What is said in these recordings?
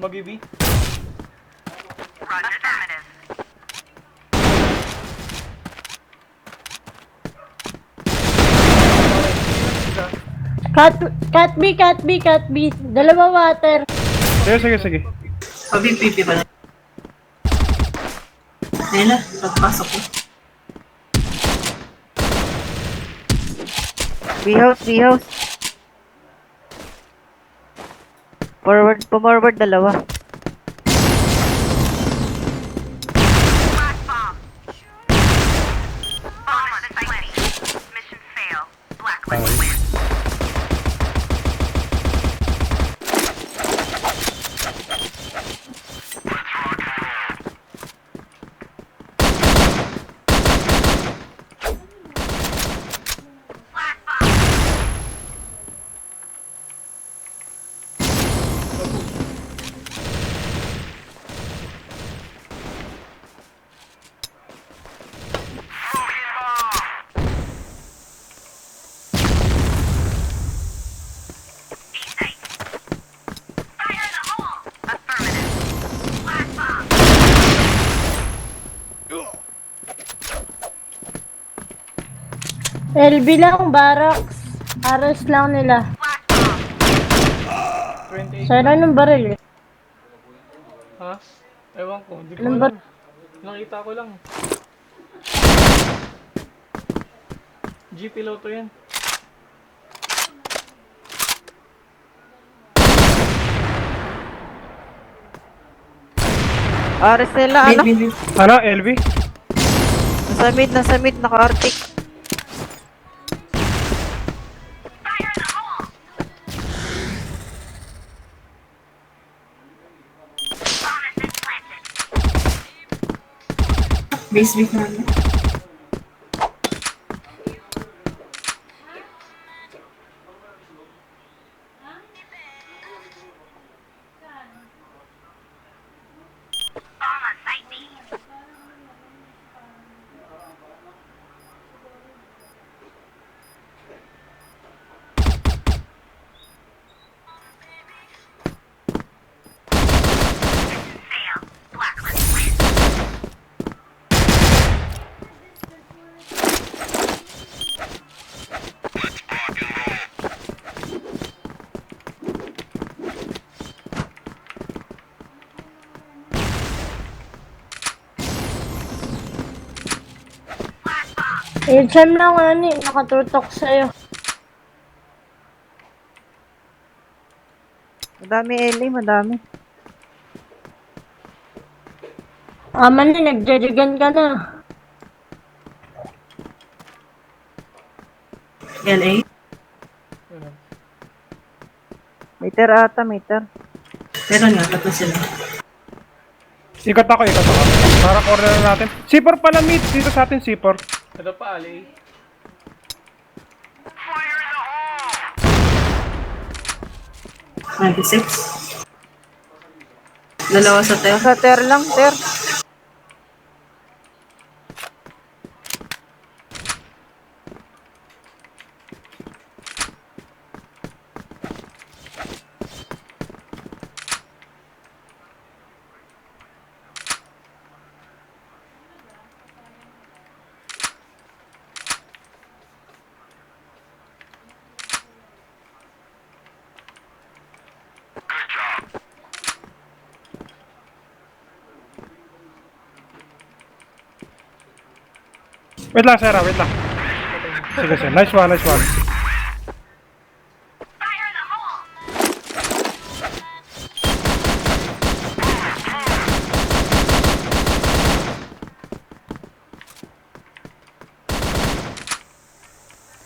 Mag-BB. Cat B, cat B, cat B. Dalawa water. Sige. Pabig-pipi pa lang. Ayun na, pagpasok ko. B-house. Forward, dalawa. LB lang, barracks. Aras lang nila. 28. Sara ng baril eh. Ha? Ewan ko. Di ko Anong alam. Nakita ko lang. G piloto yan. Ares nila, ano? Mid. Ano, LV? Nasa mid, naka-arctic. Base week namin. HM lang ani, nakatutok sa'yo. Madami, Ellie, madami. Aman na, nagjajagan ka na. LA. Meter ata, meter. Meron nga, tatlo sila. Ikot ako. Para corner na natin. C4 pala mid. Dito sa atin C4. Ito pa, Ali. Fire 96. Dalawa sa tayo. Nasa ter lang, ter. Wait lang, Sarah. Sige. Nice one.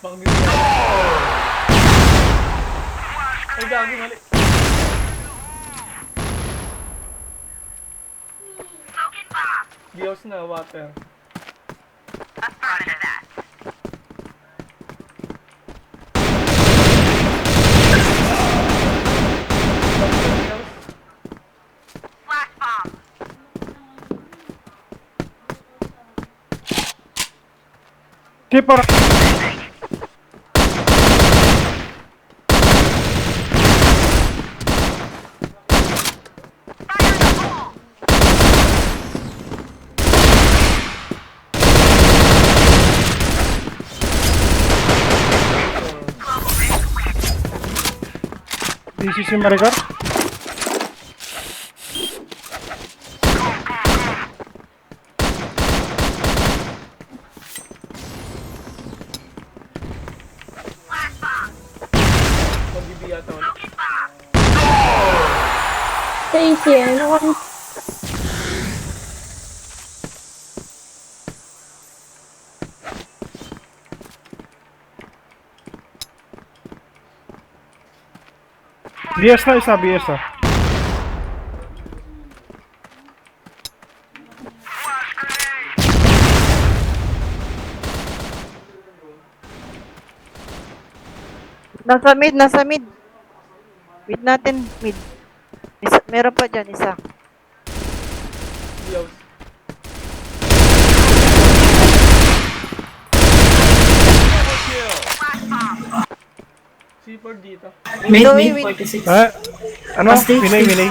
Baka ay, gago, mali. Bios na, water. C4. Sisi si Maricar. Pag-BB yata ulit. Stacy, ano ka? BS na isa, BS na. Nasa mid, nasa mid. Mid natin, mid. Meron pa dyan, isa. Biyaw. C4 dito. Mid, Ito, mid, wait. 46. Ano? Stage, Pinay, stage. pinay.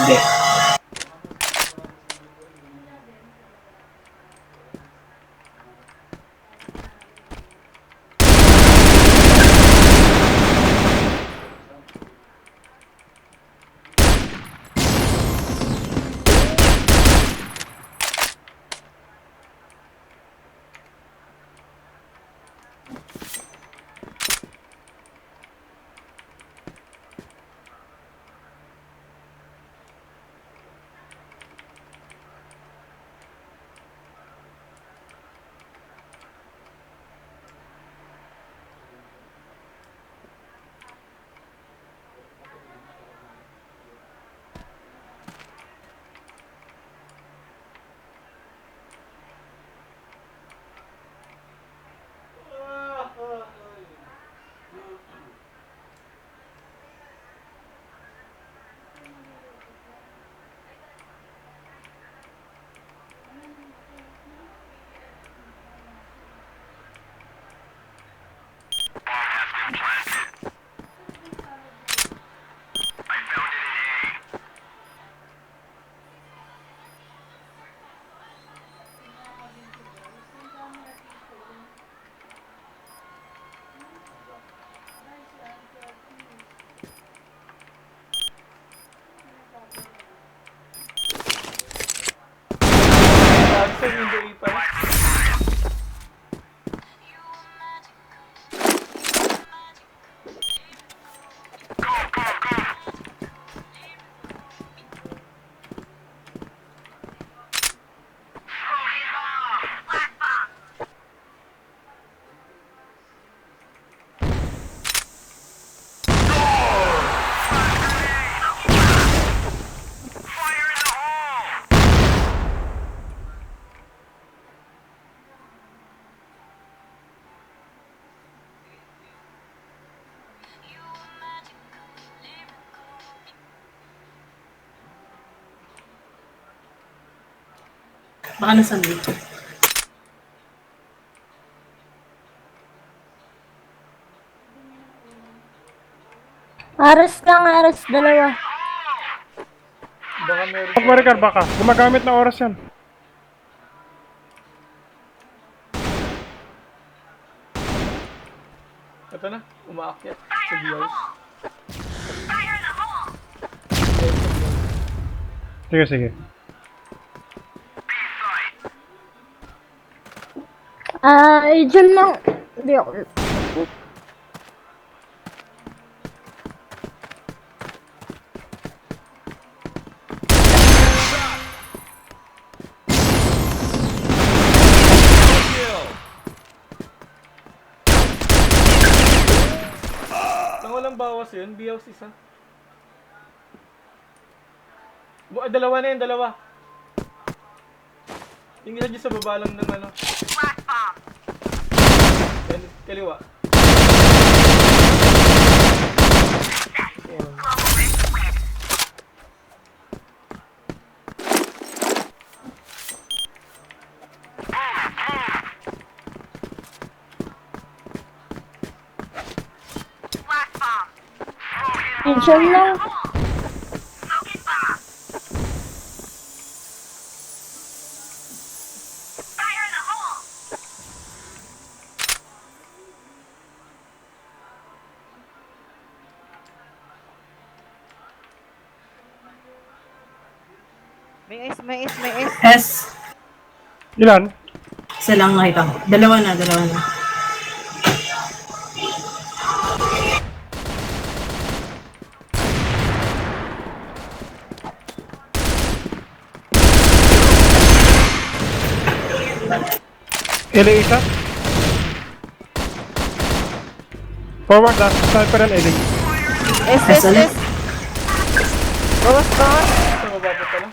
Hindi. Sabi sa window A5. Baka nasa dito. Aras lang, aras dalawa. Baka meron Pag Maricar, baka. Gumagamit na oras yan. Ito na, umaakyat sa biyaw. Sige, sige. Dyan lang. Hindi ako. Nang walang bawas yun, biyaw isa. Dalawa na yun, dalawa. Yung isa dyan sa baba lang ng ano. Kaliwa. Ayan. Dyan lang. May ice, may ice, may ice. S. Ilan? Isa lang nakita ko. Dalawa na, dalawa na. LA isa? Forward last sniper and LA. S. ulit. Bawas, bawas. Sa baba pa pala.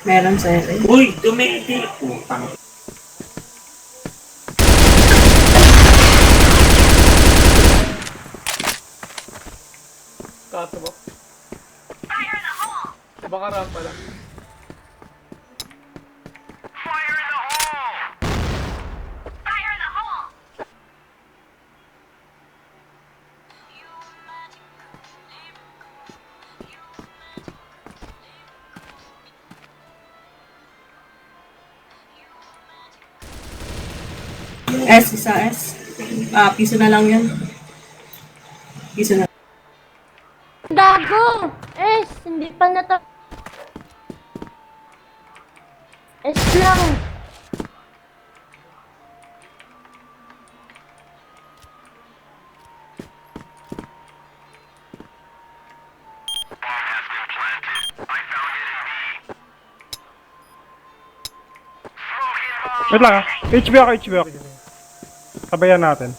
Meron sa LA. Uy, dumedi! Putang. Kato ba? Baka rampa lang. S, isa S. Piso na lang yun. Piso na. Gago! Hindi pa lang. Wait lang ah. HB ako, HB ako. Sabayan natin.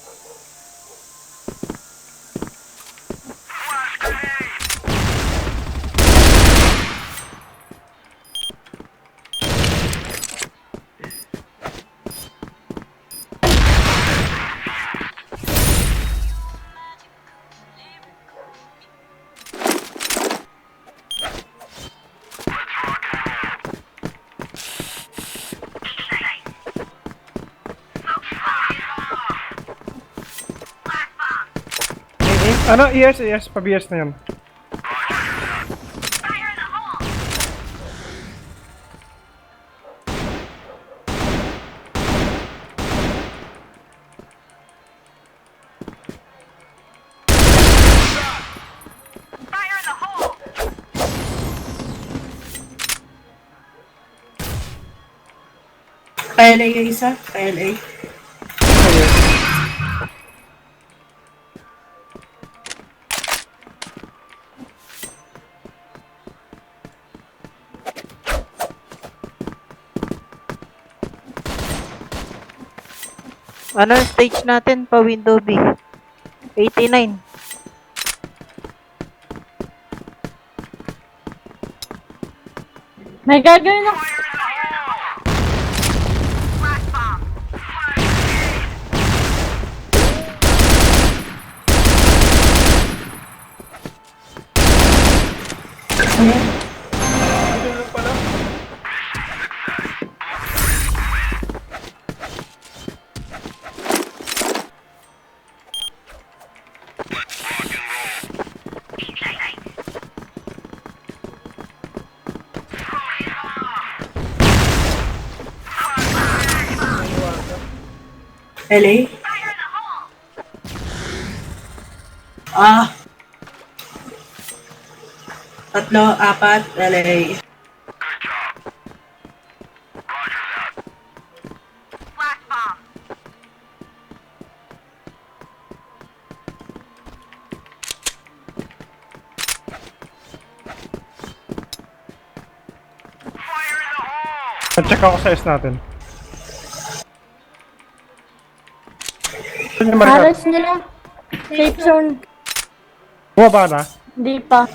Ano? ES, pa-BS na yan. PLA yung isa. PLA. Ano ang stage natin pa window B? 89. May gagawin ako. Dito lang pala. LA. Tatlo, apat, LA. Check ako sa S natin. Saan yung marker? Aras nila. Safe zone. Bumaba na? Hindi pa.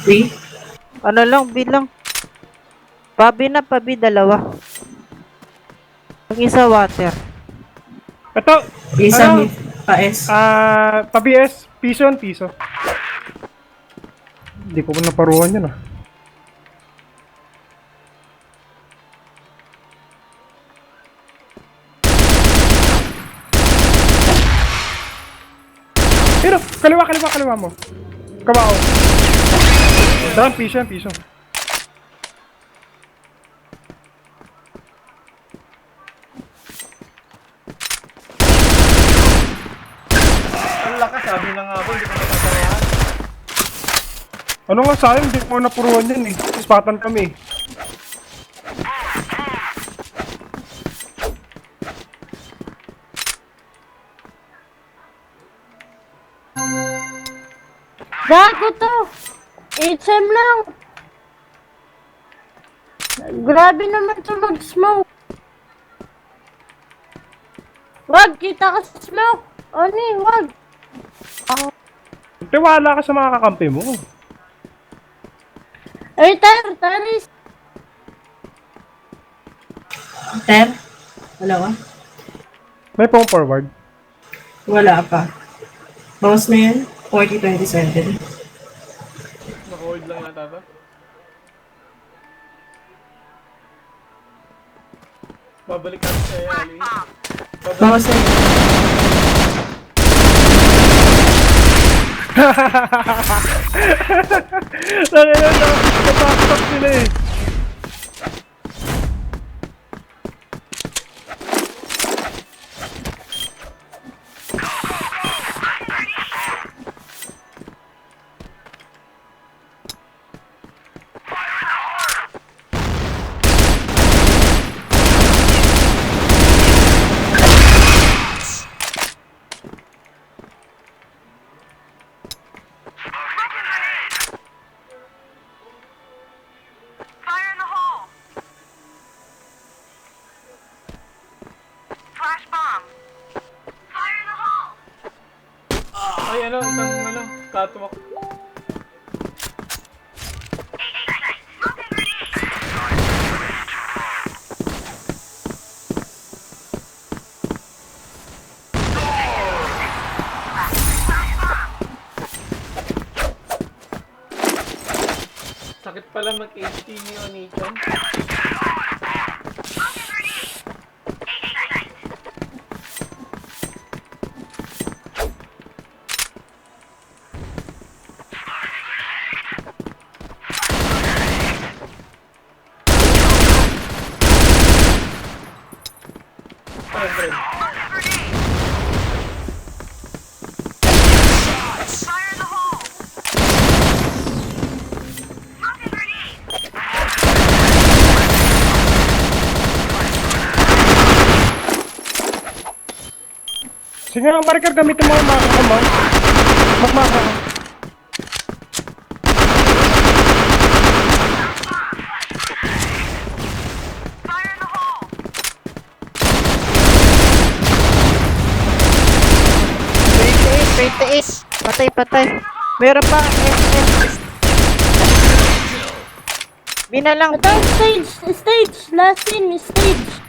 Three. Ano lang, B lang. Pabi na, pabi, dalawa. Ang isa water. Ito! Isa Ano? mid. Pa-S. Pa-BS. Piso yun, piso. Hindi ko pa naparuhan yun ah. Sino? Kaliwa mo. Kabao. Down, piso. Ang lakas, sabi na nga ako, hindi ko natatawahan. Ano nga sayang, hindi ko napuruan yan eh. Spatan kami. Gago to! HM lang! Grabe naman to mag-smoke! Wag! Kita ka sa smoke! Oni, wag! Tiwala ka sa mga kakampi mo. Ay, Taris! Ter? Wala ka? May pong forward. Wala pa. Bawas na yan. 40-27. Naka-hold lang yata ba? Babalik kami sa Ali. Bawas na yan. Nataktak sila eh. Ay, isang catwalk. Sakit pala mag-HP niyo, Nathan. Sige nga, marker gamitin mo ang maka mo. Magmaka. Patay. Meron pa. Bina lang. Ito, stage! Last scene, stage!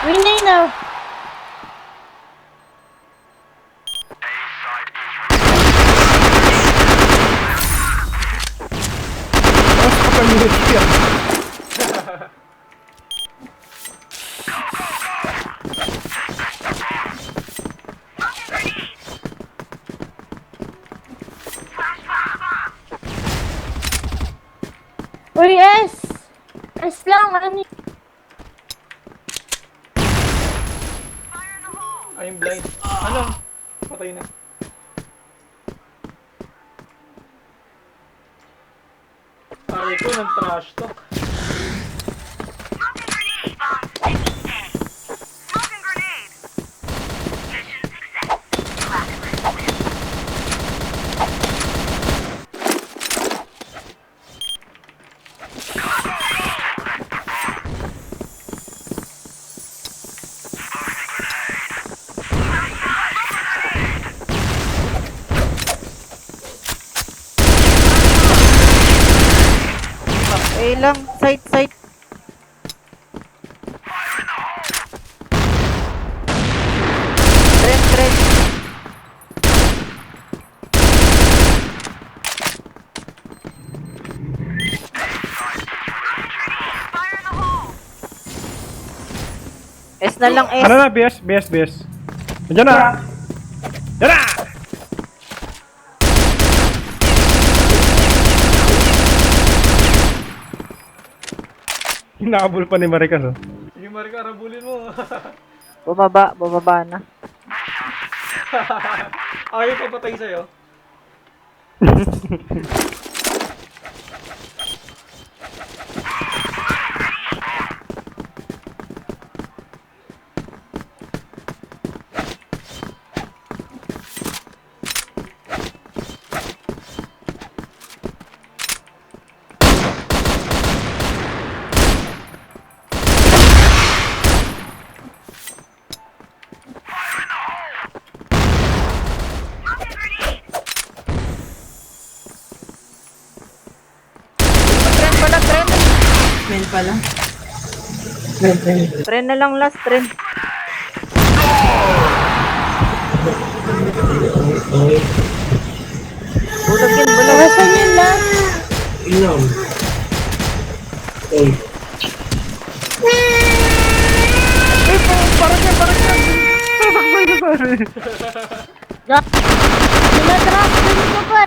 Winning now! Tapos kapag minutes yan. Uy, S! S lang, ani. I'm blind. Ano? Patay na. Pare ko ng trash talk. Lang. Side. Trend. na lang, S. Ano na, BS. Andiyan na! Yan na! Inaabol pa ni Maricas, oh. Sige, Marika, rabulin mo. Bumaba na. Ayaw papatay sa'yo. Tren pala, tren. Men pala. Tren na lang last, tren. Bulag yun, bulag. Nasaan yun lang? Inom. Eh, Parang yan. Sasakbay na pare. Sinatrap din ko pa.